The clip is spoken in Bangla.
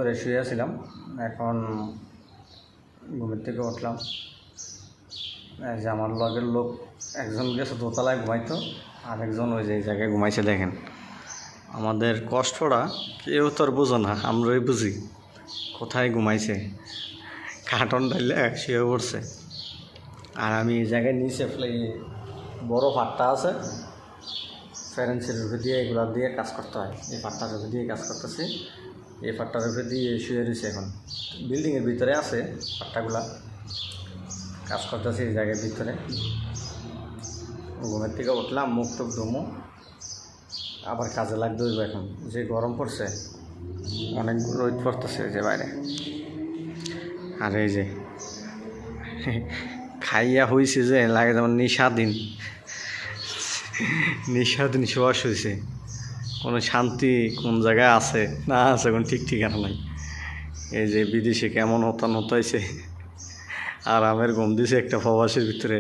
করে শুয়েছিলাম, এখন ঘুমের থেকে উঠলাম। এই যে আমার লগের লোক একজন গেছে দোতলায় ঘুমাইতো, আরেকজন ওই যে এই জায়গায় ঘুমাইছে। দেখেন আমাদের কষ্টটা কেউ তো আর বুঝো না, আমরাই বুঝি। কোথায় ঘুমাইছে, কার্টন ডাইলে শুয়ে পড়ছে। আর আমি এই জায়গায় নিচে বড় ফাটটা আছে, ফ্যারেন্সের রুখে দিয়ে এগুলা দিয়ে কাজ করতে হয়। এই ফাটটার রুখে দিয়ে কাজ করতেছি, এই ফাটটার রুখে দিয়ে শুয়ে রয়েছে। এখন বিল্ডিংয়ের ভিতরে আছে ফাটটাগুলা, কাজ করতেছি এই জায়গার ভিতরে। ঘুমের থেকে উঠলাম, মুখ টুক ধুমো, আবার কাজে লাগতে হইব। এখন যে গরম পড়ছে, অনেক রোদ পড়তেছে যে বাইরে। আর এই যে খাইয়া হয়েছে যে লাগে যেমন নিশাদিন শোয়াস হয়েছে। কোনো শান্তি কোন জায়গায় আছে না আছে কোনো ঠিক ঠিকানা নাই। এই যে বিদেশে কেমন হতাইছে, আর আমের ঘুম দিছে একটা প্রবাসের ভিতরে।